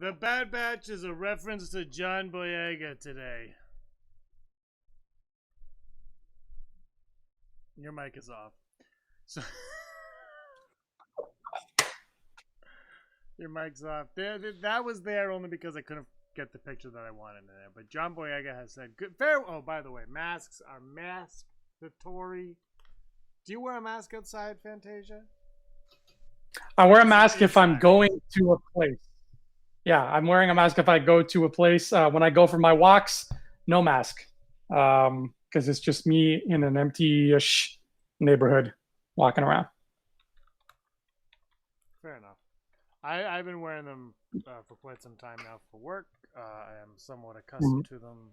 The Bad Batch is a reference to John Boyega today. Your mic is off. So your mic's off. That was there only because I couldn't get the picture that I wanted in there. But John Boyega has said good. Fair. Oh, by the way, masks are maskatory. Do you wear a mask outside, Fantasia? I wear a mask if I'm going to a place. Yeah, I'm wearing a mask if I go to a place. When I go for my walks, no mask, because it's just me in an empty-ish neighborhood walking around. Fair enough. I've been wearing them for quite some time now for work. I am somewhat accustomed to them.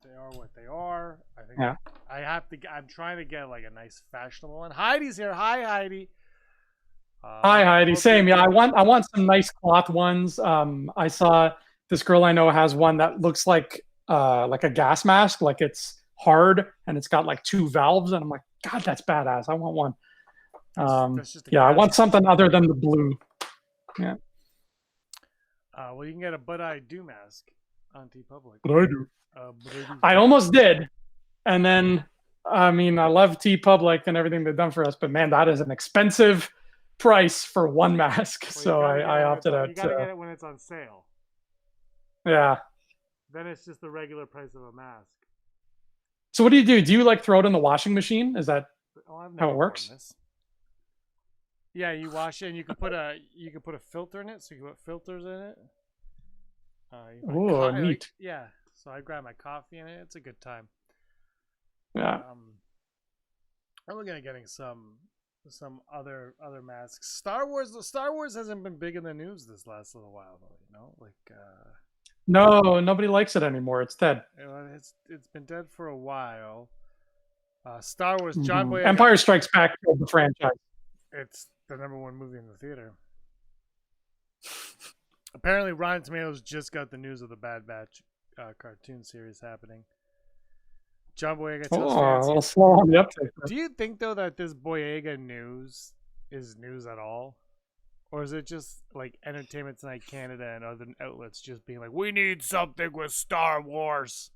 They are what they are. I think Yeah. I have to. I'm trying to get like a nice fashionable one. Heidi's here. Hi, Heidi. Hi, Heidi. Same. Yeah, I want some nice cloth ones. I saw this girl I know has one that looks like a gas mask, like it's hard and it's got like two valves, and I'm like, God, that's badass. I want one. That's just a Yeah, I gas want mask. something other than the blue. Yeah. Well, you can get a But I Do mask on TeePublic. But I do. But I do. I almost did, and then I mean, I love TeePublic and everything they've done for us, but man, that is an expensive price for one mask. Well, So I opted out. You gotta get it when it's on sale. Yeah. Then it's just the regular price of a mask. So what do? Do you like throw it in the washing machine? Is that how it works? This. Yeah, you wash it and you can put a filter in it, so you can put filters in it. Oh, neat. Yeah, so I grab my coffee in it. It's a good time. Yeah. I'm looking at getting some other masks. Star Wars hasn't been big in the news this last little while though. You know, like. No, nobody likes it anymore. It's dead. It's been dead for a while. Star Wars, John Boyega. Empire Strikes Back killed the franchise. It's the #1 movie in the theater. Apparently, Rotten Tomatoes just got the news of the Bad Batch cartoon series happening. John Boyega tells fans. A little slow on the uptake. Do you think though that this Boyega news is news at all? Or is it just like Entertainment Tonight Canada and other outlets just being like, we need something with Star Wars?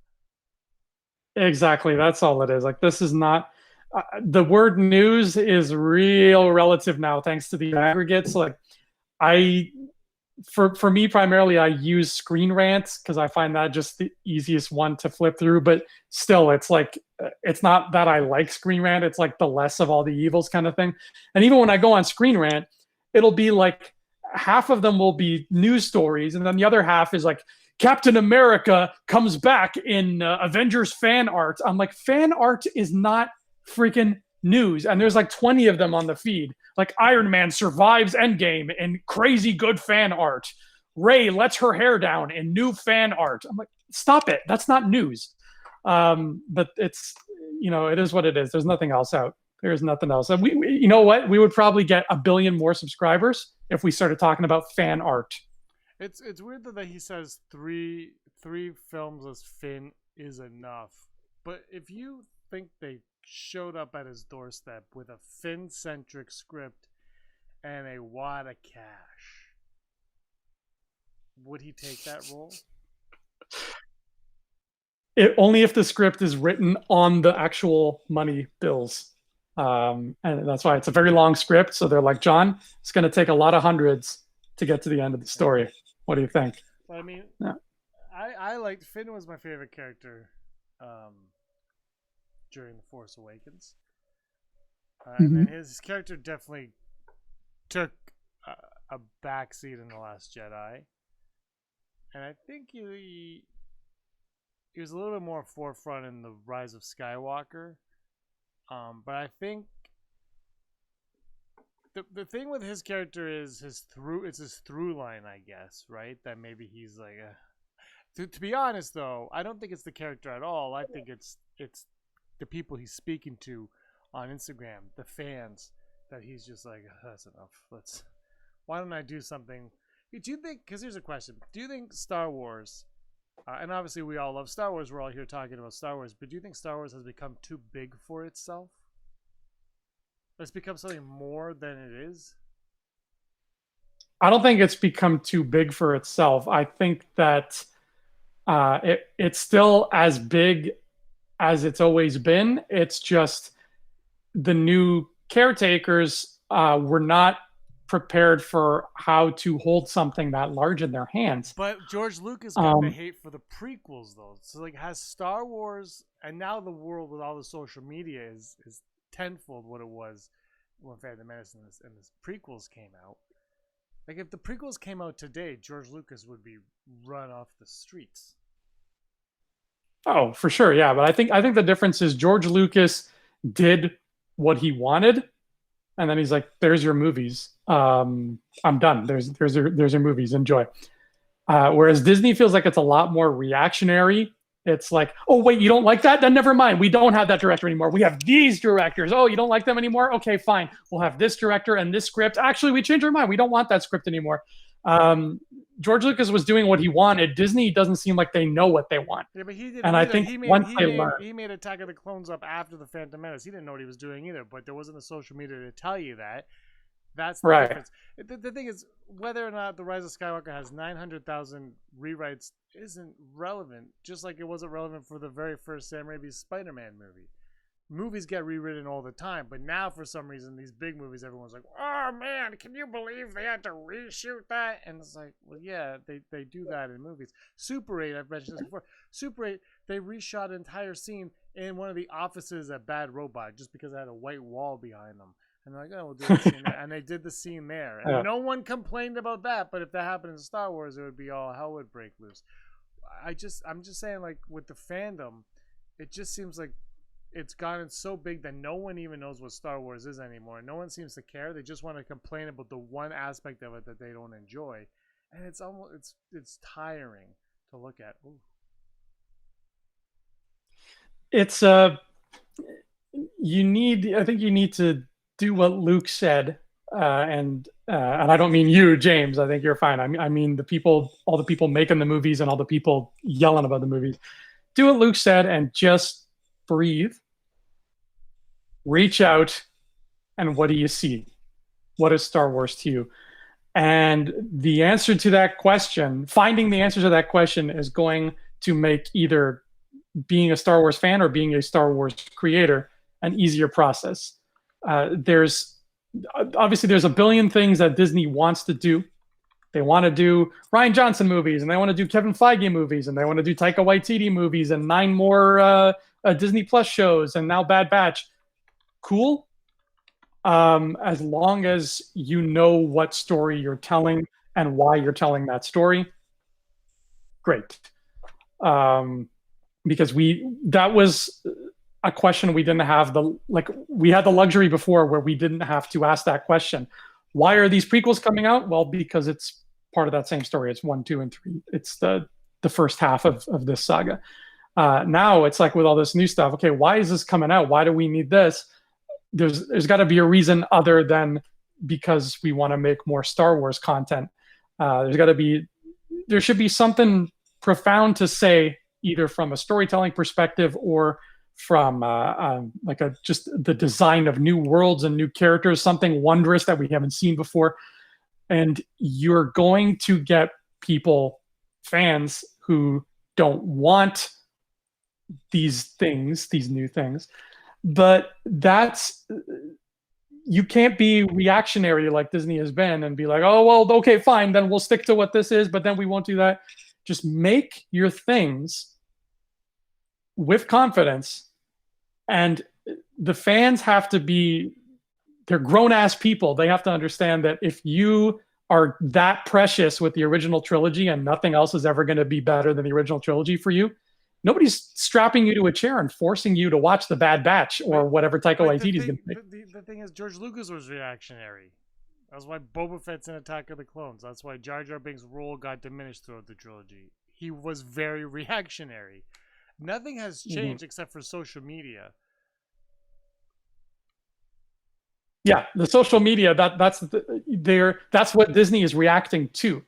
Exactly. That's all it is. Like, this is not. The word news is real relative now, thanks to the aggregates. Like, for me primarily, I use Screen Rant because I find that just the easiest one to flip through. But still, it's like, it's not that I like Screen Rant. It's like the less of all the evils kind of thing. And even when I go on Screen Rant, it'll be like half of them will be news stories, and then the other half is like Captain America comes back in Avengers fan art. I'm like, fan art is not freaking news. And there's like 20 of them on the feed. Like, Iron Man survives Endgame in crazy good fan art. Rey lets her hair down in new fan art. I'm like, stop it. That's not news. But it's, it is what it is. There's nothing else out. There's nothing else. And we you know what? We would probably get 1 billion more subscribers if we started talking about fan art. It's weird that he says three films as Finn is enough. But if you think they showed up at his doorstep with a Finn-centric script and a wad of cash, would he take that role? Only if the script is written on the actual money bills. And that's why it's a very long script. So they're like, John, it's going to take a lot of hundreds to get to the end of the story. What do you think? I mean, yeah. I liked Finn was my favorite character during The Force Awakens. And then his character definitely took a backseat in The Last Jedi. And I think he was a little bit more forefront in The Rise of Skywalker. But I think the thing with his character is his through line, I guess, right? That maybe he's like to be honest though, I don't think it's the character at all. I think it's the people he's speaking to on Instagram, the fans, that he's just like, that's enough. Why don't I do something? Do you think, because here's a question, do you think Star Wars, and obviously we all love Star Wars, we're all here talking about Star Wars, but do you think Star Wars has become too big for itself? It's become something more than it is? I don't think it's become too big for itself. I think that it's still as big as it's always been. It's just the new caretakers were not prepared for how to hold something that large in their hands. But George Lucas got the Um, hate for the prequels though. So like has Star Wars and now the world with all the social media is tenfold what it was when Phantom Menace and this prequels came out. Like if the prequels came out today, George Lucas would be run off the streets. oh, for sure, yeah. But I think the difference is George Lucas did what he wanted, and then he's like, "There's your movies. I'm done. There's your movies. Enjoy." Whereas Disney feels like it's a lot more reactionary. It's like, oh wait, you don't like that? Then never mind. We don't have that director anymore. We have these directors. Oh, you don't like them anymore? Okay, fine. We'll have this director and this script. Actually, we changed our mind. We don't want that script anymore. Um, George Lucas was doing what he wanted. Disney doesn't seem like they know what they want. Yeah, but he didn't And I either. think He made once he they made learn, he made Attack of the Clones up after the Phantom Menace. He didn't know what he was doing either, but there wasn't a social media to tell you that. That's the right? difference. The thing is, whether or not The Rise of Skywalker has 900,000 rewrites isn't relevant, just like it wasn't relevant for the very first Sam Raimi's Spider-Man movie. Movies get rewritten all the time, but now for some reason, these big movies, everyone's like, oh man, can you believe they had to reshoot that? And it's like, well, yeah, they do that in movies. Super 8, I've mentioned this before. Super 8, they reshot an entire scene in one of the offices at Bad Robot just because it had a white wall behind them. And they're like, oh, we'll do the scene there. And they did the scene there. And Yeah. no one complained about that. But if that happened in Star Wars, it would be all hell would break loose. I'm just saying, like, with the fandom, it just seems like it's gotten so big that no one even knows what Star Wars is anymore. No one seems to care. They just want to complain about the one aspect of it that they don't enjoy. And it's almost, it's tiring to look at. Ooh. It's I think you need to do what Luke said, and I don't mean you, James. I think you're fine. I mean the people, all the people making the movies, and all the people yelling about the movies. Do what Luke said, and just breathe, reach out, and what do you see? What is Star Wars to you? And the answer to that question, finding the answer to that question, is going to make either being a Star Wars fan or being a Star Wars creator an easier process. There's obviously there's a billion things that Disney wants to do. They want to do Ryan Johnson movies, and they want to do Kevin Feige movies, and they want to do Taika Waititi movies, and 9 more Disney Plus shows, and now Bad Batch. Cool, as long as you know what story you're telling and why you're telling that story. Great. Because that was a question we didn't have we had the luxury before where we didn't have to ask that question. Why are these prequels coming out? Well, because it's part of that same story. It's 1, 2, and 3. It's the first half of this saga. Now it's like with all this new stuff. Okay, why is this coming out? Why do we need this? There's got to be a reason other than because we want to make more Star Wars content. There should be something profound to say, either from a storytelling perspective or from just the design of new worlds and new characters, something wondrous that we haven't seen before. And you're going to get fans who don't want these things, these new things. But you can't be reactionary like Disney has been and be like, oh, well, okay, fine, then we'll stick to what this is, but then we won't do that. Just make your things with confidence, and the fans have to they're grown-ass people. They have to understand that if you are that precious with the original trilogy and nothing else is ever going to be better than the original trilogy for you, nobody's strapping you to a chair and forcing you to watch The Bad Batch or whatever Taika Waititi is going to make. The thing is, George Lucas was reactionary. That's why Boba Fett's in Attack of the Clones. That's why Jar Jar Binks' role got diminished throughout the trilogy. He was very reactionary. Nothing has changed except for social media. Yeah, the social media, that's what Disney is reacting to.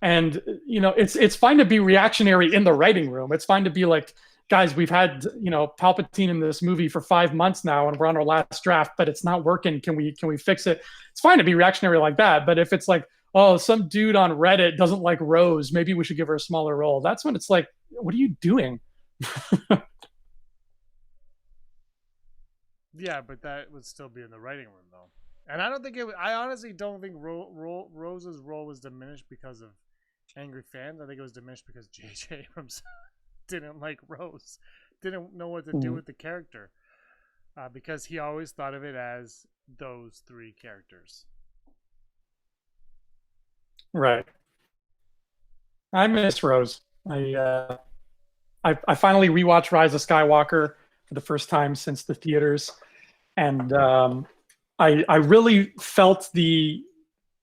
And it's fine to be reactionary in the writing room. It's fine to be like, guys, we've had Palpatine in this movie for 5 months now, and we're on our last draft, but it's not working. Can we fix it? It's fine to be reactionary like that. But if it's like, oh, some dude on Reddit doesn't like Rose. Maybe we should give her a smaller role. That's when it's like, what are you doing? Yeah, but that would still be in the writing room though. And I don't think it. I honestly don't think Rose's role was diminished because of angry fans. I think it was diminished because J.J. Abrams didn't like Rose, didn't know what to do Mm, with the character, because he always thought of it as those three characters. right. I miss Rose. I finally rewatched Rise of Skywalker for the first time since the theaters, and I really felt the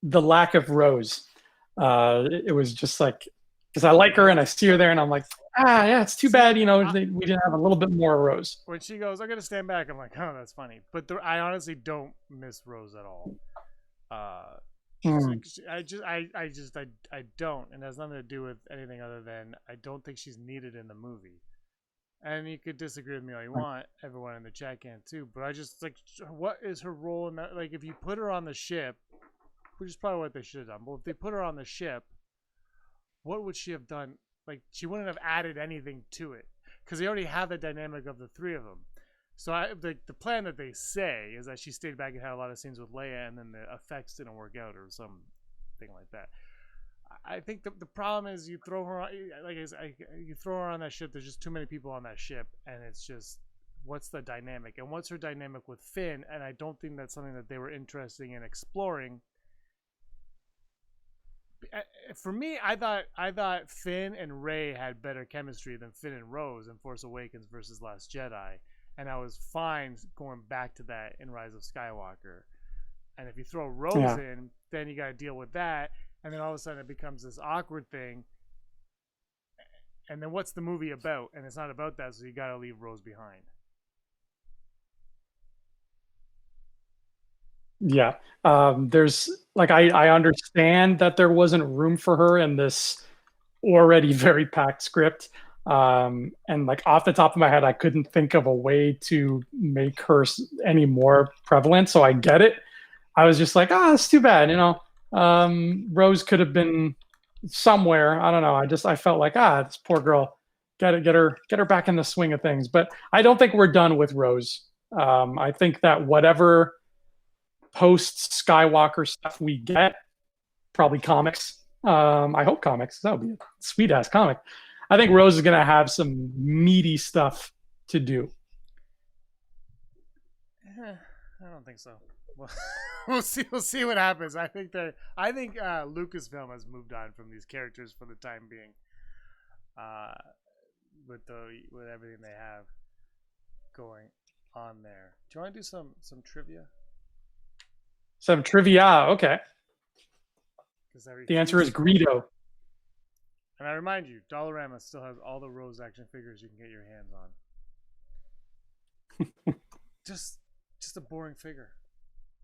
lack of Rose. It was just like because I like her and I see her there, and I'm like, yeah, it's too See, bad, we didn't have a little bit more Rose. when she goes, "I'm gonna stand back," I'm like, "Oh, that's funny." But I honestly don't miss Rose at all. Uh, Mm, I don't, and it has nothing to do with anything other than I don't think she's needed in the movie. And you could disagree with me all you want, everyone in the chat can too. But I just like, what is her role in that? Like, if you put her on the ship, which is probably what they should have done. But if they put her on the ship, what would she have done? Like, she wouldn't have added anything to it because they already have the dynamic of the three of them. So the plan that they say is that she stayed back and had a lot of scenes with Leia, and then the effects didn't work out or something like that. I think the problem is you throw her on, you throw her on that ship. There's just too many people on that ship, and it's just what's the dynamic and what's her dynamic with Finn? And I don't think that's something that they were interested in exploring. For me, I thought Finn and Rey had better chemistry than Finn and Rose in Force Awakens versus Last Jedi, and I was fine going back to that in Rise of Skywalker. And if you throw Rose yeah, in, then you got to deal with that, and then all of a sudden it becomes this awkward thing. And then what's the movie about? And it's not about that, so you got to leave Rose behind. yeah. There's like I understand that there wasn't room for her in this already very packed script. And like off the top of my head, I couldn't think of a way to make her any more prevalent. So I get it. I was just like, it's too bad. Rose could have been somewhere. I don't know. I felt like, this poor girl. Get her back in the swing of things. But I don't think we're done with Rose. I think that whatever post Skywalker stuff we get, probably comics. I hope comics. That would be a sweet ass comic. I think Rose is gonna have some meaty stuff to do. I don't think so. Well, we'll see. We'll see what happens. I think Lucasfilm has moved on from these characters for the time being. Uh, with everything they have going on there. Do you want to do some trivia? Some trivia. Okay. The answer is Greedo. And I remind you, Dollarama still has all the Rose action figures you can get your hands on. just a boring figure.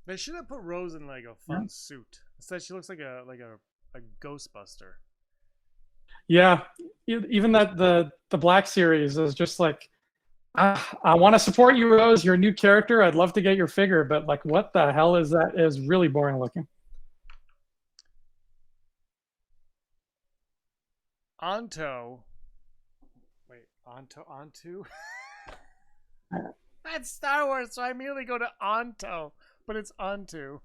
They should have put Rose in like a fun suit. Instead, she looks like a Ghostbuster. Yeah, even that the Black series is just like, I want to support you, Rose. You're a new character. I'd love to get your figure, but like, what the hell is that? It is really boring looking. Onto. Wait, onto? That's Star Wars, so I immediately go to Onto, but it's onto.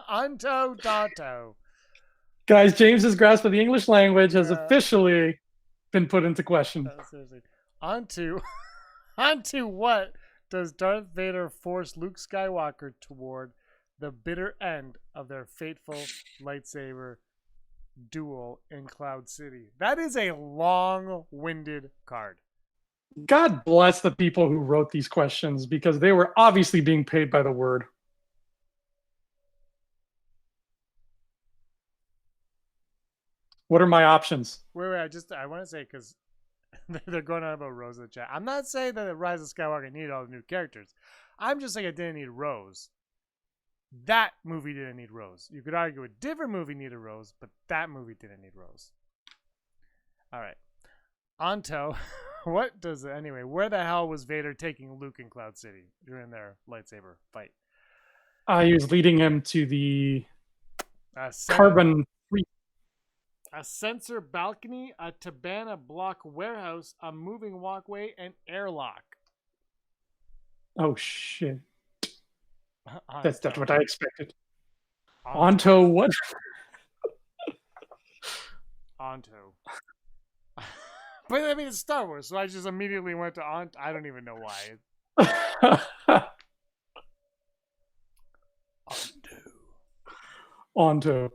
Onto Dato. Guys, James's grasp of the English language has officially been put into question. Seriously. Onto what does Darth Vader force Luke Skywalker toward the bitter end of their fateful lightsaber duel in Cloud City? That is a long-winded card. God bless the people who wrote these questions because they were obviously being paid by the word. What are my options? Wait, I want to say because they're going on about Rose in the chat. I'm not saying that Rise of Skywalker needed all the new characters. I'm just saying it didn't need Rose. That movie didn't need Rose. You could argue a different movie needed Rose, but that movie didn't need Rose. All right. Anto, where the hell was Vader taking Luke in Cloud City during their lightsaber fight? He was leading him to the A, sen- carbon free. a sensor balcony, a Tabana block warehouse, a moving walkway, and airlock. Oh shit! That's Onto. what I expected. Onto. Onto what? Onto. But I mean, it's Star Wars, so I just immediately went to Onto. I don't even know why. Onto.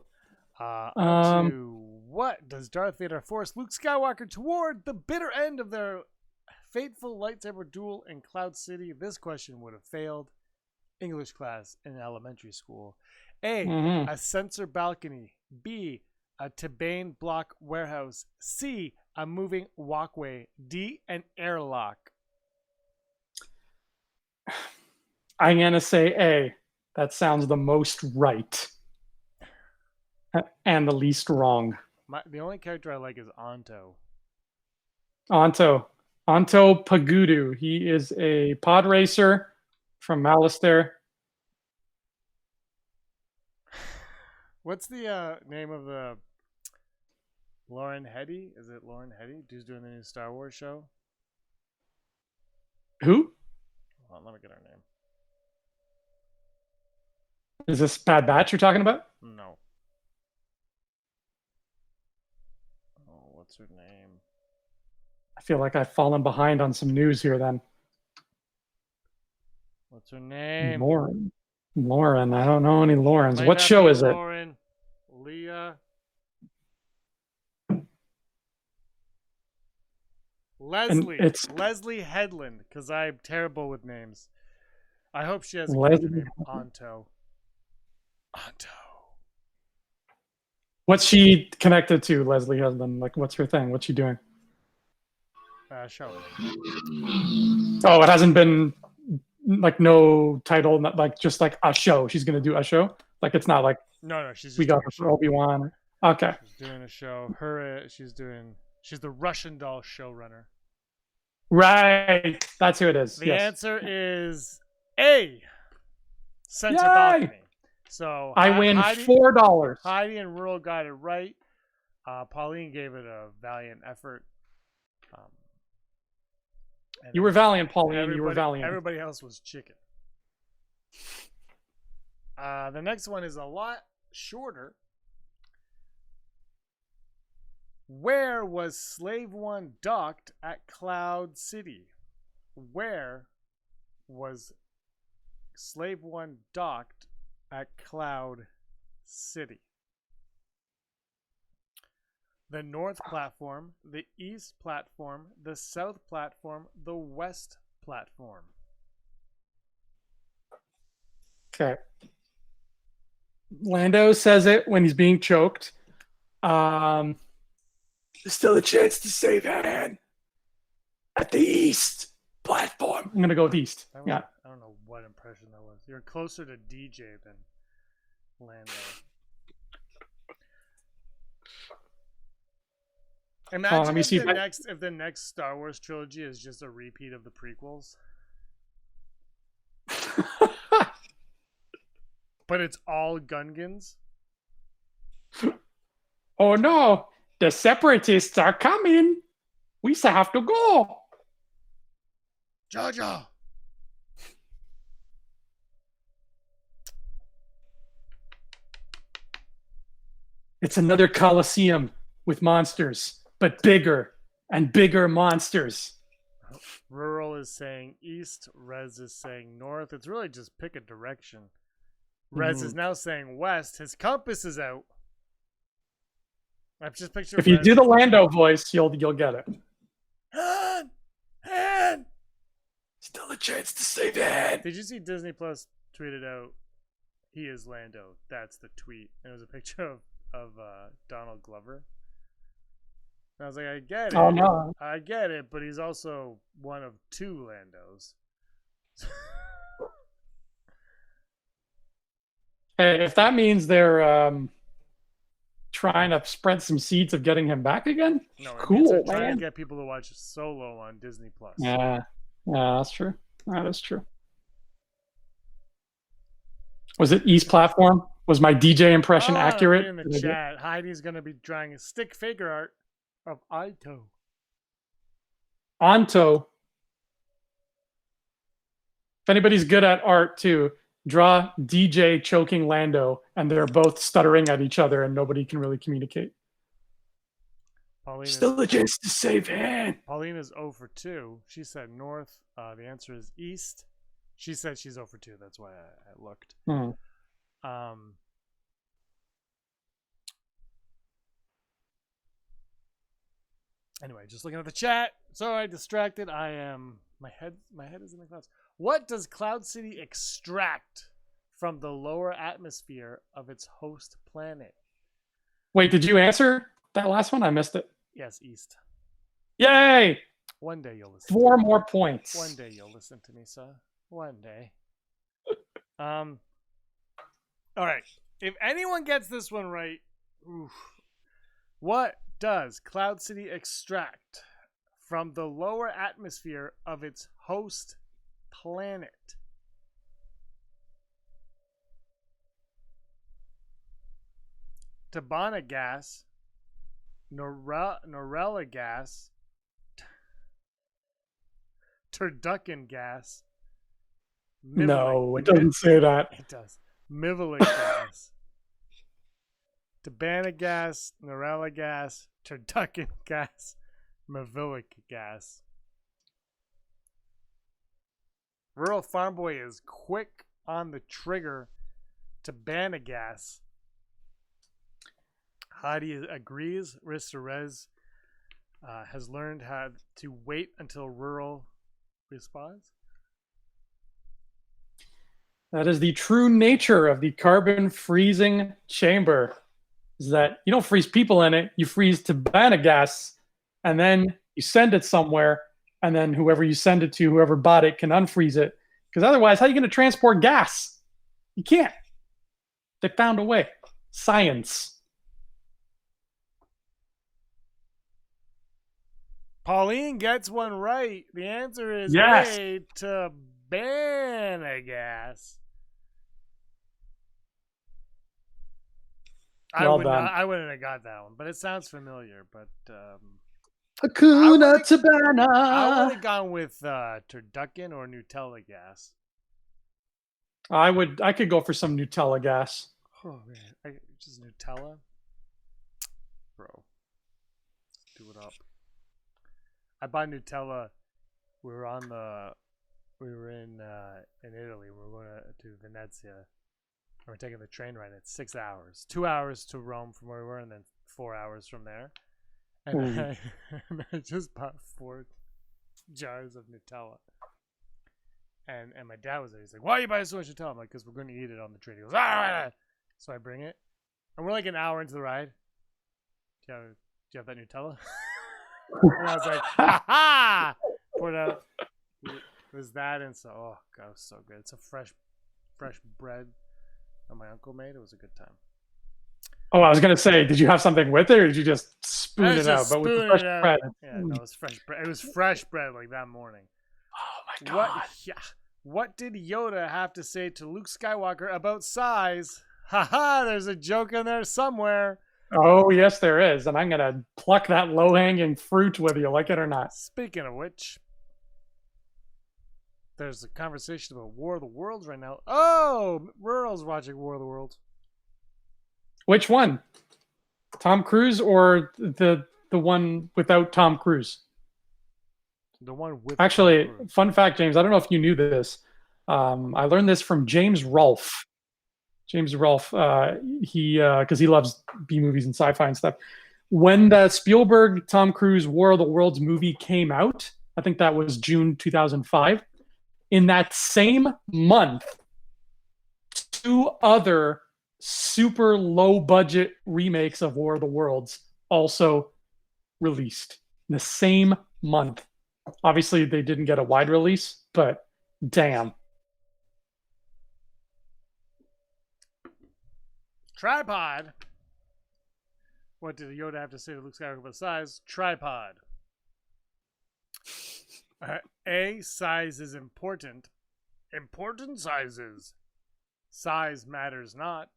Onto. Onto what does Darth Vader force Luke Skywalker toward the bitter end of their fateful lightsaber duel in Cloud City? This question would have failed English class in elementary school. A. A sensor balcony. B. A Tabane block warehouse. C. A moving walkway. D. An airlock. I'm gonna say A. That sounds the most right. And the least wrong. The only character I like is Onto. Onto Pagudu. He is a pod racer from Malastare. What's the name of the Lauren Hetty? Is it Lauren Hetty? Who's doing the new Star Wars show? Who? Hold on, let me get her name. Is this Bad Batch you're talking about? No. Oh, what's her name? I feel like I've fallen behind on some news here then. What's her name? Lauren. I don't know any Laurens. Might What not show be is it? Lauren. Leah. Leslie. It's Leslie Headland, because I'm terrible with names. I hope she has a Leslie character name. Onto. What's she connected to, Leslie Husband? Like, what's her thing? What's she doing? Show. Oh, it hasn't been like no title, not like just like a show. She's gonna do a show. Like it's not like No, she's just we got her for Obi-Wan. Okay. She's doing a show. She's the Russian doll showrunner. Right. That's who it is. The answer is A. Sensor Yay! balcony. So I win $4. Heidi and Rural got it right. Pauline gave it a valiant effort. You were valiant, Pauline. You were valiant. Everybody else was chicken. The next one is a lot shorter. Where was Slave One docked at Cloud City? Where was Slave One docked at Cloud City? The north platform, the east platform, the south platform, the west platform. Okay. Lando says it when he's being choked. There's still a chance to save Anne at the east platform. I'm gonna go with east. I don't know what impression that was. You're closer to DJ than Lando. Imagine if the next Star Wars trilogy is just a repeat of the prequels. But it's all Gungans. Oh no, the separatists are coming. We have to go. Jar Jar. It's another Colosseum with monsters, but bigger and bigger monsters. Rural is saying east. Rez is saying north. It's really just pick a direction. Rez is now saying west. His compass is out. I've just pictured. If you do the Lando voice, you'll get it. Han! Still a chance to save it. Did you see Disney Plus tweeted out? He is Lando. That's the tweet. And it was a picture of Donald Glover. And I was like, I get it. Oh no, I get it, but he's also one of two Landos. Hey, if that means they're trying to spread some seeds of getting him back again, no, cool, trying man. to get people to watch Solo on Disney Plus. Yeah, that's true. That is true. Was it East platform? Was my DJ impression Oh, accurate? reading the chat. Heidi's gonna be drawing a stick figure art of Aito. Anto. If anybody's good at art too, draw DJ choking Lando, and they're both stuttering at each other, and nobody can really communicate. Still a chance to save hand. Paulina's 0 for 2. She said north. The answer is east. She said she's 0 for 2. That's why I looked. Anyway, just looking at the chat. Sorry, distracted. I am. My head is in the clouds. What does Cloud City extract from the lower atmosphere of its host planet? Wait, did you answer that last one? I missed it. Yes, east. Yay! One day you'll listen. 4 more points. One day you'll listen to me, sir. One day. All right. If anyone gets this one right, oof. What does Cloud City extract from the lower atmosphere of its host planet? Tabana gas, Norella gas, turducken gas. No, it doesn't say that. It does. Mivelic gas. Tabana gas, Norella gas, turducken gas, Mavilic gas. Rural Farm Boy is quick on the trigger. Tabana gas. Hadi agrees. Ristarez has learned how to wait until Rural responds. That is the true nature of the carbon freezing chamber. Is that you don't freeze people in it, you freeze Tabana gas, and then you send it somewhere, and then whoever you send it to, whoever bought it, can unfreeze it. Because otherwise, how are you going to transport gas? You can't. They found a way. Science. Pauline gets one right. The answer is yes. A, Tabana gas. Well done. I wouldn't have got that one, but it sounds familiar. But Hakuna Tabana. I would have gone with turducken or Nutella gas. I could go for some Nutella gas. Oh man, just Nutella, bro. Do it up. I bought Nutella. We were in Italy. We were going to Venezia. We're taking the train ride. It's 6 hours, 2 hours to Rome from where we were, and then 4 hours from there. And I just bought 4 jars of Nutella. And my dad was there. He's like, "Why are you buying so much Nutella?" I'm like, "Because we're going to eat it on the train." He goes, "Ah!" So I bring it, and we're like an hour into the ride. Do you have that Nutella? And I was like, "Ha ha!" Poured out. It was that, and so oh god, it was so good. It's a fresh bread that my uncle made. It was a good time. Oh, I was gonna say, did you have something with it, or did you just spoon it out? But with the fresh bread. Yeah, no, it was fresh bread. It was fresh bread like that morning. Oh my god. What did Yoda have to say to Luke Skywalker about size? Haha, there's a joke in there somewhere. Oh, yes, there is. And I'm going to pluck that low-hanging fruit whether you like it or not. Speaking of which, there's a conversation about War of the Worlds right now. Oh, Rural's watching War of the Worlds. Which one? Tom Cruise or the one without Tom Cruise? The one with Actually, fun fact, James, I don't know if you knew this. I learned this from James Rolfe. Because he loves B movies and sci-fi and stuff. When the Spielberg Tom Cruise War of the Worlds movie came out, I think that was June 2005. In that same month, 2 other super low budget remakes of War of the Worlds also released in the same month. Obviously, they didn't get a wide release, but damn. Tripod. What did Yoda have to say to Luke Skywalker about size? Tripod. A, size is important. Important sizes. Size matters not.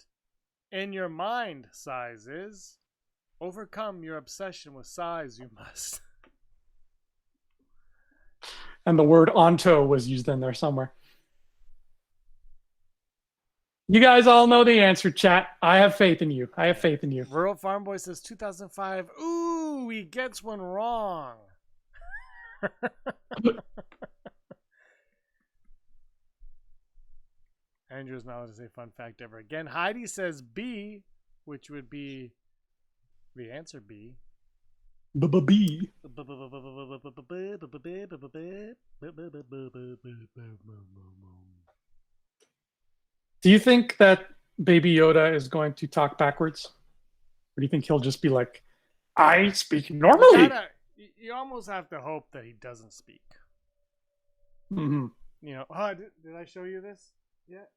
In your mind, size is. Overcome your obsession with size, you must. And the word onto was used in there somewhere. You guys all know the answer, chat. I have faith in you. I have faith in you. Rural Farm Boy says 2005. Ooh, he gets one wrong. Andrew's not allowed to say fun fact ever again. Heidi says B, which would be the answer B. B. Do you think that Baby Yoda is going to talk backwards? Or do you think he'll just be like, I speak normally? You almost have to hope that he doesn't speak. Mm-hmm. You know, oh, did I show you this yet?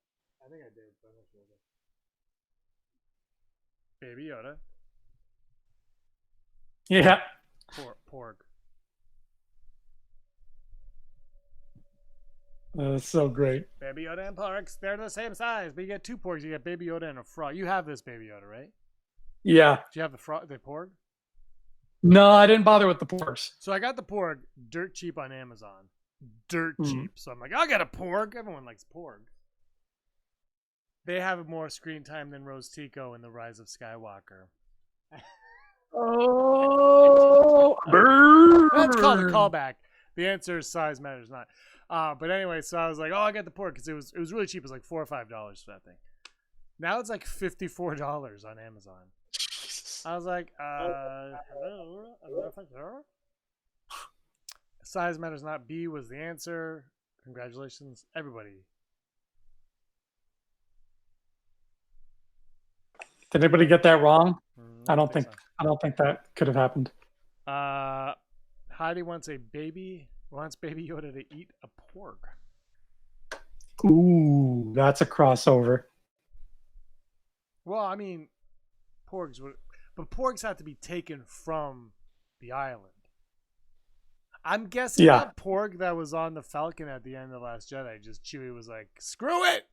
I think I did, but I'm not sure. Baby Yoda. Yeah. Porg. That's so great. Baby Yoda and Porgs, they're the same size, but you get two Porgs. You get Baby Yoda and a frog. You have this Baby Yoda, right? Yeah. Do you have the Porg? No, I didn't bother with the porgs. So I got the Porg dirt cheap on Amazon. Dirt cheap. So I'm like, I'll get a Porg. Everyone likes Porg. They have more screen time than Rose Tico in The Rise of Skywalker. Oh, that's called a callback. The answer is size matters not. But anyway, so I was like, oh, I got the Porg because it was really cheap. It was like $4 or $5 for that thing. Now it's like $54 on Amazon. I was like, hello? Size matters not. B was the answer. Congratulations, everybody. Did anybody get that wrong? I don't think that could have happened. Heidi wants Baby Yoda to eat a porg. Ooh, that's a crossover. Well, I mean, porgs have to be taken from the island. I'm guessing that porg that was on the Falcon at the end of Last Jedi, just Chewie was like, "Screw it,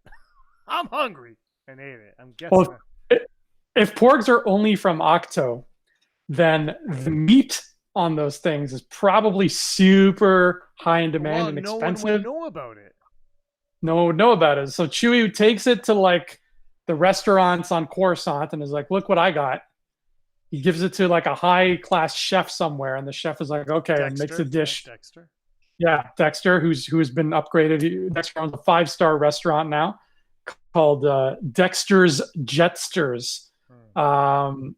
I'm hungry," and ate it. I'm guessing. Well, if porgs are only from Octo, then the meat on those things is probably super high in demand and expensive. No one would know about it. No one would know about it. So Chewie takes it to like the restaurants on Coruscant and is like, "Look what I got." He gives it to like a high class chef somewhere, and the chef is like, "Okay," and makes a dish. Dexter. Yeah, Dexter, who's been upgraded. Dexter owns a 5-star restaurant now called Dexter's Jetsters. And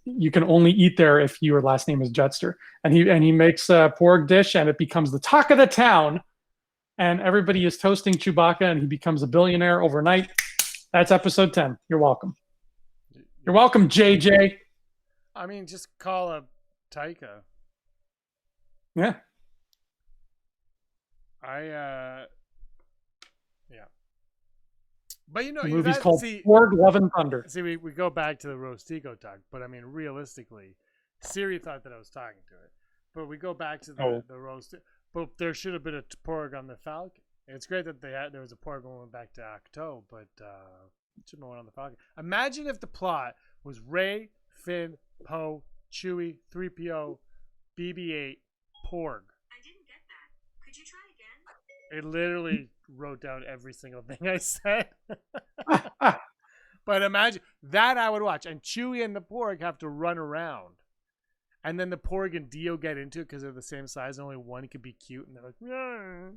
you can only eat there if your last name is Jetster. And he makes a porg dish, and it becomes the talk of the town. And everybody is toasting Chewbacca, and he becomes a billionaire overnight. That's episode 10. You're welcome. You're welcome, JJ. I mean, just call a Taika. Yeah. Yeah. But you know, the movie's called Porg, Love and Thunder. See, we go back to the Rostico talk, but I mean, realistically, Siri thought that I was talking to it. But we go back to the roast. But there should have been a Porg on the Falcon. It's great that there was a Porg going back to Octo, but it should have been one on the Falcon. Imagine if the plot was Rey, Finn, Poe, Chewie, 3PO, BB-8, Porg. I didn't get that. Could you try again? It literally wrote down every single thing I said. But imagine that I would watch. And Chewie and the Porg have to run around. And then the Porg and Dio get into it because they're the same size and only one could be cute. And they're like, yeah.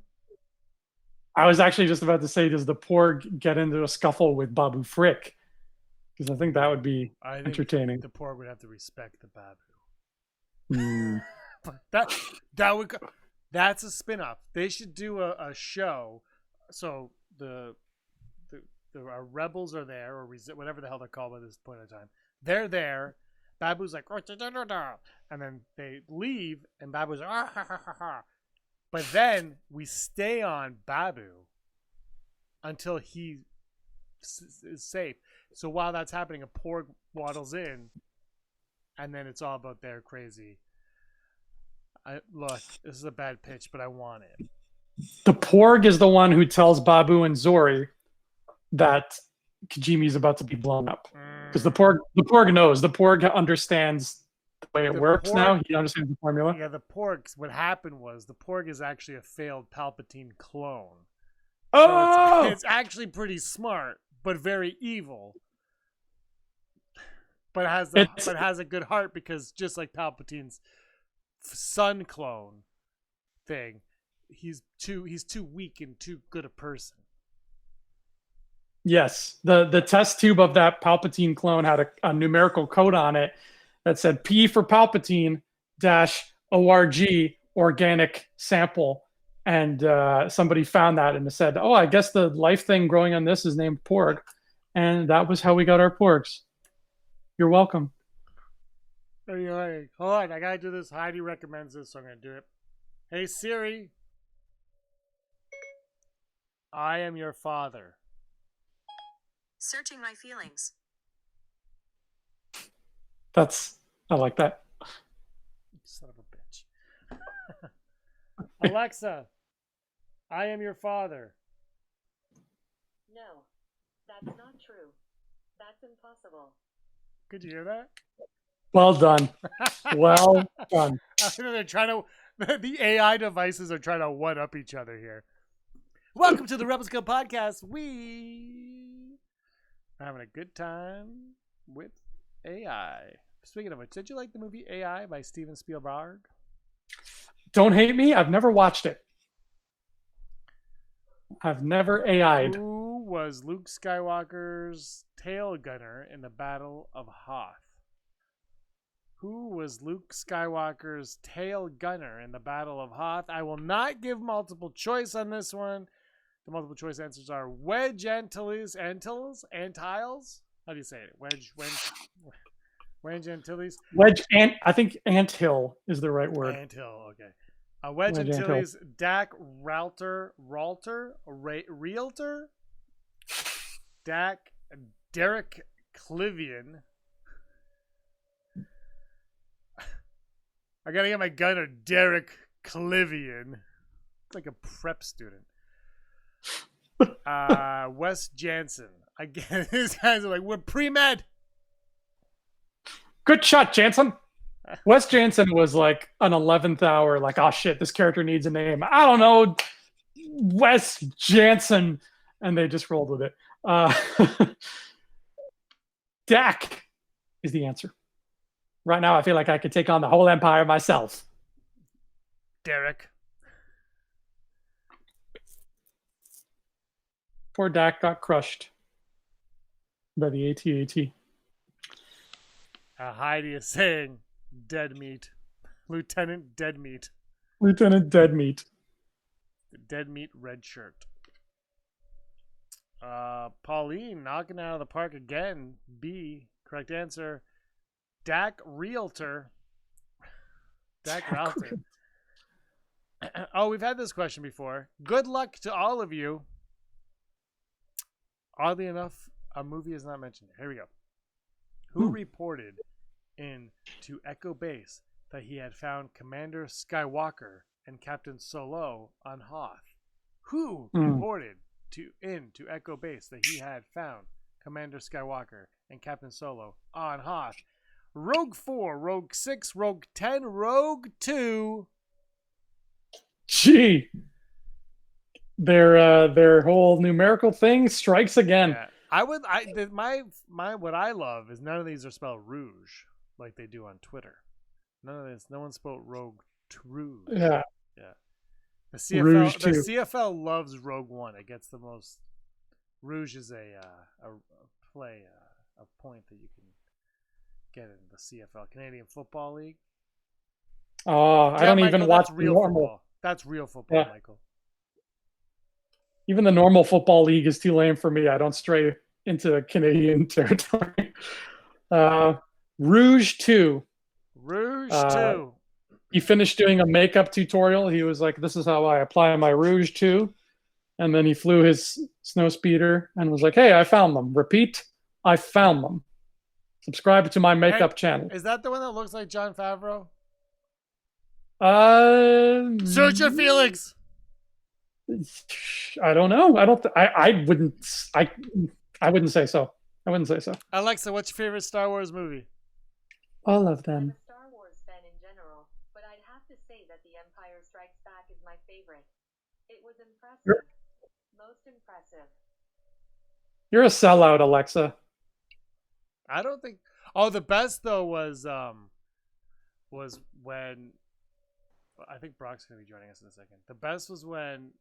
I was actually just about to say, does the Porg get into a scuffle with Babu Frick? Because I think that would be entertaining. The Porg would have to respect the Babu. But that would that's a spin-off. They should do a show. So our rebels are there, or whatever the hell they're called by this point in time. They're there. Babu's like, and then they leave, and Babu's like, ah, ha, ha, ha, ha. But then we stay on Babu until he is safe. So while that's happening, a Porg waddles in, and then it's all about their crazy. Look, this is a bad pitch, but I want it. The Porg is the one who tells Babu and Zori that Kijimi's about to be blown up. Because the Porg knows. The Porg understands the way it works now. He understands the formula. Yeah, the Porg. What happened was the Porg is actually a failed Palpatine clone. Oh! So it's actually pretty smart, but very evil. But has a good heart because just like Palpatine's son clone thing, he's too weak and too good a person. Yes, the test tube of that Palpatine clone had a numerical code on it that said P for Palpatine -ORG organic sample, and somebody found that and said, "Oh, I guess the life thing growing on this is named Porg," and that was how we got our Porgs. You're welcome. Hold on, I gotta do this. Heidi recommends this, so I'm gonna do it. Hey Siri, I am your father. Searching my feelings. I like that. Son of a bitch. Alexa, I am your father. No, that's not true. That's impossible. Could you hear that? Well done. Well done. They're trying to. The AI devices are trying to one up each other here. Welcome to the Rebel Scum podcast. We are having a good time with AI. Speaking of which, did you like the movie AI by Steven Spielberg? Don't hate me. I've never watched it. I've never AI'd. Who was Luke Skywalker's tail gunner in the Battle of Hoth? Who was Luke Skywalker's tail gunner in the Battle of Hoth? I will not give multiple choice on this one. The multiple choice answers are Wedge Antilles. How do you say it? Wedge Antilles. I think anthill is the right word. Anthill, okay. Wedge Antilles, Dak Realtor, Derek Clivian. I gotta get my gunner, Derek Clivian. It's like a prep student. Wes Jansen. Again, these guys are like, we're pre-med. Good shot, Jansen. Wes Jansen was like an 11th hour, like, oh shit, this character needs a name. I don't know, Wes Jansen. And they just rolled with it. Dak is the answer. Right now, I feel like I could take on the whole empire myself. Derek. Poor Dak got crushed by the AT-AT. Heidi is saying dead meat. Lieutenant Dead Meat. Lieutenant Dead Meat. The Dead Meat red shirt. Pauline knocking out of the park again. B. Correct answer. Dak Realtor. Dak Realtor. Oh, we've had this question before. Good luck to all of you. Oddly enough, a movie is not mentioned. Here we go. Who reported into Echo Base that he had found Commander Skywalker and Captain Solo on Hoth? Who reported into Echo Base that he had found Commander Skywalker and Captain Solo on Hoth? Rogue 4, Rogue 6, Rogue 10, Rogue 2. Gee. Their whole numerical thing strikes again. Yeah. What I love is none of these are spelled Rouge like they do on Twitter. None of this. No one spelled Rogue Rouge. Yeah. Yeah. The CFL loves Rogue One. It gets the most. Rouge is a point that you can get in the CFL, Canadian Football League. Oh, I don't even watch real normal. Football. That's real football, yeah. Michael. Even the normal football league is too lame for me. I don't stray into Canadian territory. Rouge 2. Rouge 2. He finished doing a makeup tutorial. He was like, this is how I apply my Rouge 2. And then he flew his snow speeder and was like, hey, I found them. Repeat, I found them. Subscribe to my makeup channel. Is that the one that looks like Jon Favreau? Search your feelings. I don't know. I don't. I wouldn't. I wouldn't say so. I wouldn't say so. Alexa, what's your favorite Star Wars movie? All of I'm them. a Star Wars fan in general, but I'd have to say that The Empire Strikes Back is my favorite. It was impressive. Most impressive. You're a sellout, Alexa. I don't think. Oh, the best though was when I think Brock's gonna be joining us in a second. The best was when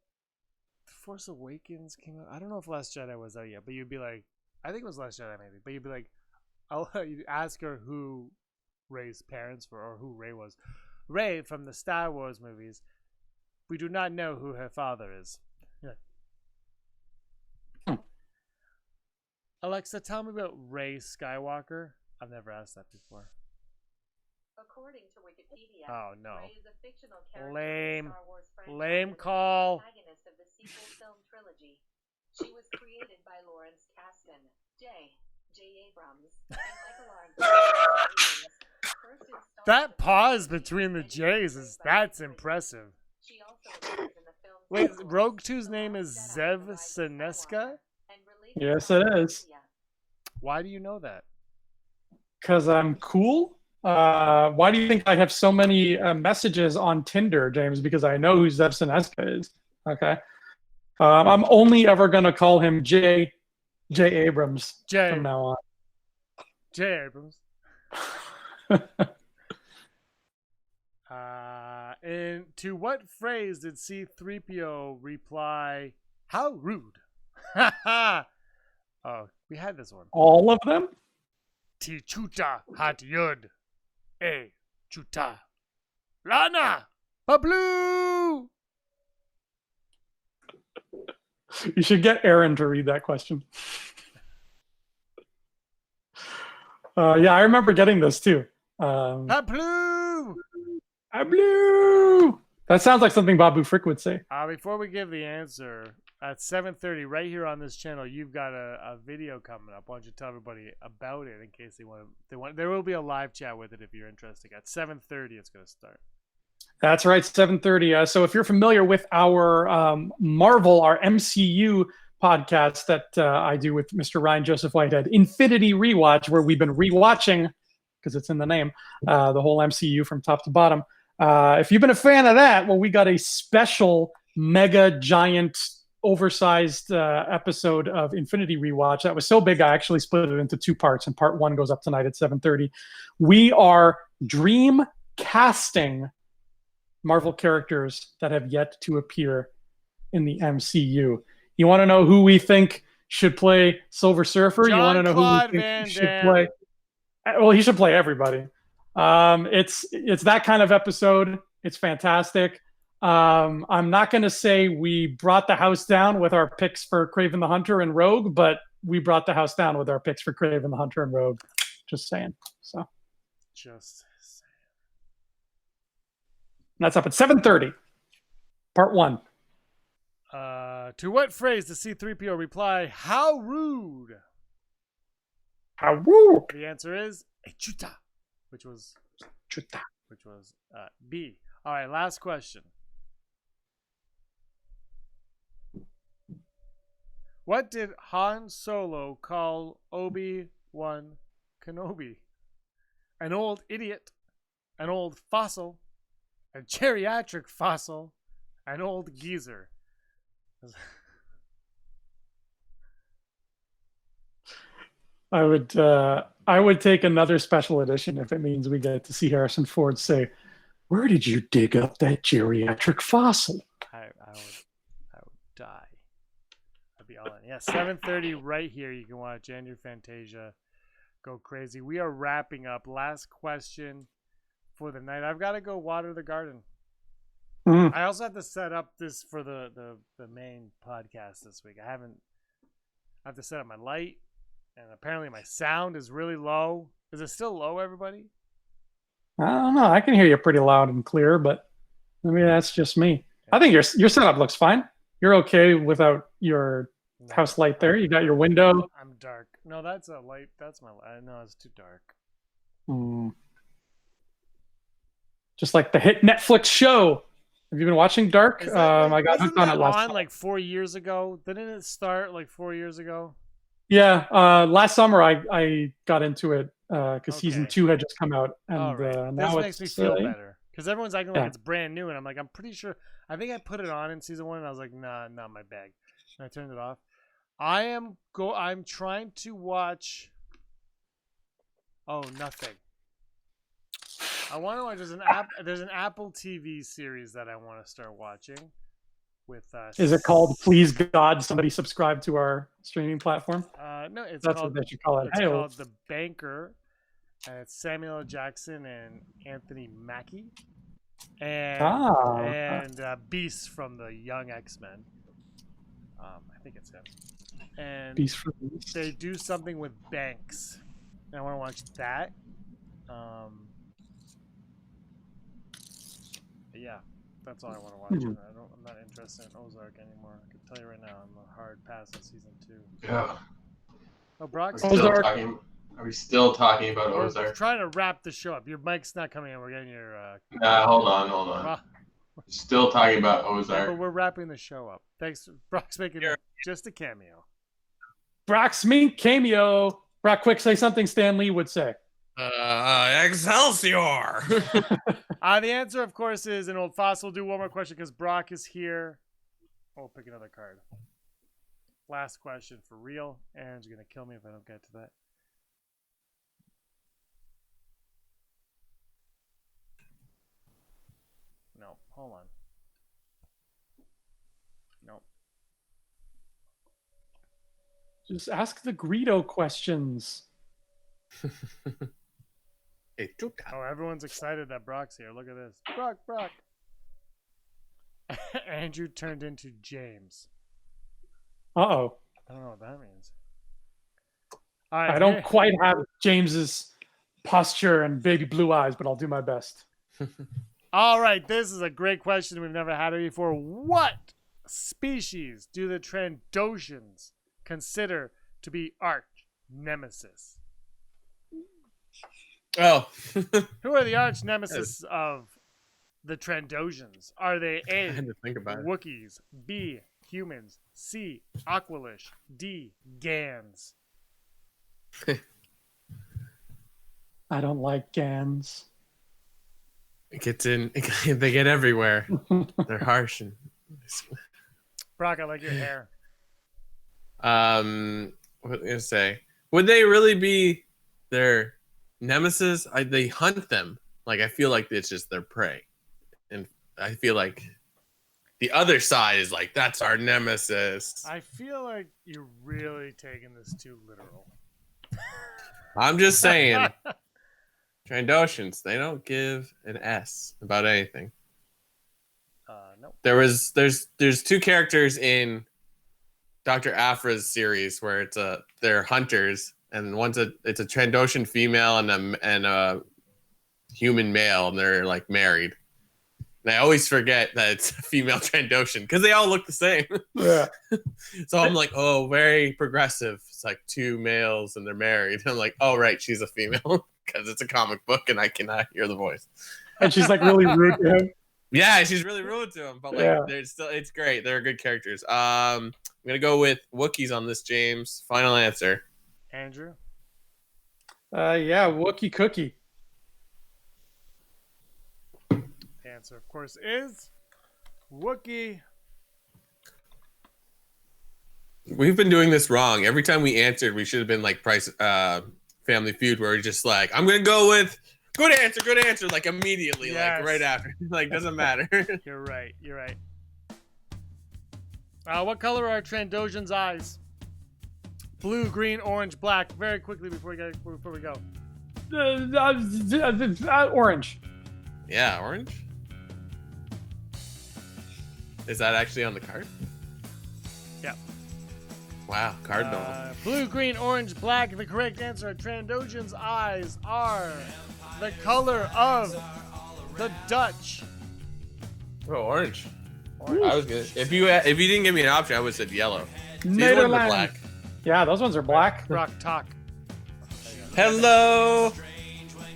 Force Awakens came out. I don't know if Last Jedi was out yet, but you'd be like, I think it was Last Jedi maybe, but you'd be like, you'd ask her who Rey's parents were or who Rey was. Rey from the Star Wars movies. We do not know who her father is. Yeah. Alexa, tell me about Rey Skywalker. I've never asked that before. According to Wikipedia, Oh no. Rey is a fictional character Lame. in the Star Wars franchise Lame and the call. protagonist of the sequel film trilogy. She was created by Lawrence Kasdan, J. Abrams, and Michael R. That pause between the J's that's impressive. She also appears in the film Wait, Star Wars, Rogue 2's The name Last is Jedi, Zev The Rise of Seneska? Skywalker, and related Yes, to it is. Wikipedia. Why do you know that? Because I'm cool. Why do you think I have so many messages on Tinder, James? Because I know who Zev Seneska is. Okay. I'm only ever gonna call him J. Abrams J. from now on. J. Abrams. And to what phrase did C-3PO reply, "How rude"? Oh, we had this one. All of them? Ti chuta hat yud. A chuta. Lana. Bablu. You should get Aaron to read that question. Yeah, I remember getting this too. Bablu. Blue. That sounds like something Babu Frick would say. Before we give the answer, at 7:30 right here on this channel, you've got a video coming up. Why don't you tell everybody about it in case they want. There will be a live chat with it if you're interested. At 7:30, it's going to start. That's right, 7:30. So if you're familiar with our Marvel, our MCU podcast that I do with Mr. Ryan Joseph Whitehead, Infinity Rewatch, where we've been rewatching, because it's in the name, the whole MCU from top to bottom. If you've been a fan of that, well, we got a special mega giant oversized episode of Infinity Rewatch that was so big I actually split it into two parts, and part one goes up tonight at 7:30. We are dream casting Marvel characters that have yet to appear in the MCU. You want to know who we think should play Silver Surfer? You want to know who we think should play? Well, he should play everybody. It's that kind of episode. It's fantastic. I'm not going to say we brought the house down with our picks for Kraven the Hunter and Rogue, but we brought the house down with our picks for Kraven the Hunter and Rogue. Just saying. So Just saying. That's up at 7:30. Part one. To what phrase does C-3PO reply, "How rude"? How rude. The answer is "Echuta," which was B. All right, last question. What did Han Solo call Obi-Wan Kenobi? An old idiot, an old fossil, a geriatric fossil, an old geezer. I would take another special edition if it means we get to see Harrison Ford say, "Where did you dig up that geriatric fossil?" I would die. I'd be all in. Yeah, 7:30 right here. You can watch Andrew Fantasia go crazy. We are wrapping up. Last question for the night. I've got to go water the garden. I also have to set up this for the main podcast this week. I have to set up my light, and apparently my sound is really low. Is it still low, everybody? I don't know. I can hear you pretty loud and clear, but maybe that's just me. I think your setup looks fine. You're okay without your house light there. You got your window. I'm dark. No, that's a light. That's my light. No, it's too dark. Just like the hit Netflix show, Have you been watching Dark? Is that, I got wasn't hooked on that it last on summer. like 4 years ago? Didn't it start like 4 years ago? Yeah, last summer I got into it because season Okay. 2 had just come out, All and right. now This makes me feel better because everyone's acting like yeah. it's brand new, and I'm like, I'm pretty sure. I think I put it on in season 1, and I was like, nah, not my bag, and I turned it off. I'm trying to watch. Oh, nothing. I want to watch. There's an Apple TV series that I want to start watching. With Is it called Please God Somebody Subscribe to Our Streaming Platform? No, it's That's called. what they should call it. It's Hey-o. called The Banker. And it's Samuel L. Jackson and Anthony Mackie, and Beast from the Young X-Men. I think it's him. And Beast from the East. they do something with banks, and I want to watch that. Yeah, that's all I want to watch. Hmm. I'm not interested in Ozark anymore. I can tell you right now, I'm a hard pass on season 2. Yeah. Oh, Brock's Are we still talking about We're Ozark? trying to wrap the show up. Your mic's not coming in. We're getting your. Hold on. Well, Still talking about yeah, Ozark. but we're wrapping the show up. Thanks, Brock's making just a cameo. Brock's Mink cameo. Brock, quick, say something Stan Lee would say. Excelsior! The answer, of course, is an old fossil. We'll do one more question because Brock is here. Oh, pick another card. Last question for real. Aaron's going to kill me if I don't get to that. No, hold on. Nope. Just ask the Greedo questions. Oh, everyone's excited that Brock's here. Look at this. Brock. Andrew turned into James. Uh-oh. I don't know what that means. All right, I don't quite have James's posture and baby blue eyes, but I'll do my best. All right, this is a great question. We've never had it before. What species do the Trandoshans consider to be arch nemesis? Oh. Who are the arch nemesis of the Trandoshans? Are they I A, had to think about it. Wookiees, B, humans, C, Aqualish, D, Gans? I don't like Gans. It gets in. They get everywhere. They're harsh and. Brock, I like your hair. What was I gonna say? Would they really be their nemesis? They hunt them. Like I feel like it's just their prey, and I feel like the other side is like that's our nemesis. I feel like you're really taking this too literal. I'm just saying. Trandoshans, they don't give an S about anything. Nope. There's two characters in Dr. Afra's series where they're hunters, and it's a Trandoshan female and a human male, and they're like married. And I always forget that it's a female Trandoshan because they all look the same. Yeah. So I'm like, oh, very progressive. It's like two males and they're married. I'm like, oh right, she's a female because it's a comic book and I cannot hear the voice. And she's like really rude to him. Yeah, she's really rude to him, but like, it's great. They're good characters. I'm gonna go with Wookiees on this, James. Final answer. Andrew? Yeah, Wookie Cookie. The answer, of course, is Wookie. We've been doing this wrong. Every time we answered, we should have been like Family Feud, where we're just like, I'm gonna go with good answer, like immediately, Yes. like right after. Like doesn't matter. You're right. What color are Trandoshans' eyes? Blue, green, orange, black. Very quickly before we go. Orange. Yeah, orange. Is that actually on the card? Yep. Wow, cardinal. Blue, green, orange, black. The correct answer. Trandoshans' eyes are the color of the Dutch. Oh, orange. I was good. If you didn't give me an option, I would have said yellow. These ones are Nederland. black. Yeah, those ones are black. Brock, talk. Hello.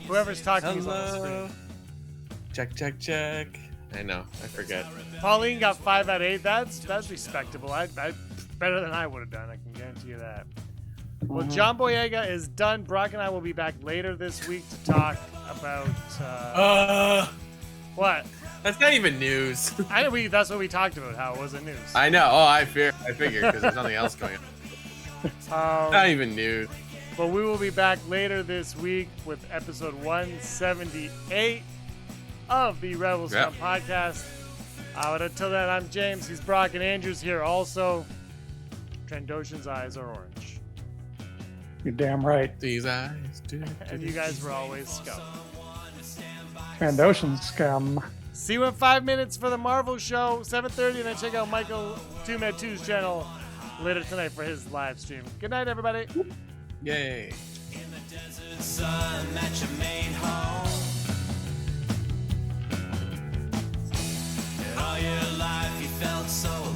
Whoever's talking is on the Hello. screen. Check. I know. I forget. Pauline got 5 out of 8. That's respectable. I better than I would have done. I can guarantee you that. Well, John Boyega is done. Brock and I will be back later this week to talk about what? That's not even news. That's what we talked about. How it wasn't news. I know. Oh, I figured because there's nothing else going on. Not even news. But we will be back later this week with episode 178 of the Rebel Scum podcast. But until then, I'm James. He's Brock, and Andrew's here also. Trandoshan's eyes are orange. You're damn right. These eyes. And you guys were always scum. Trandoshan Scum. See you in 5 minutes for the Marvel show, 7:30, and then check out Michael 2med2's channel later tonight for his live stream. Good night, everybody. Yay. In the desert sun that you made home. And all your life you felt so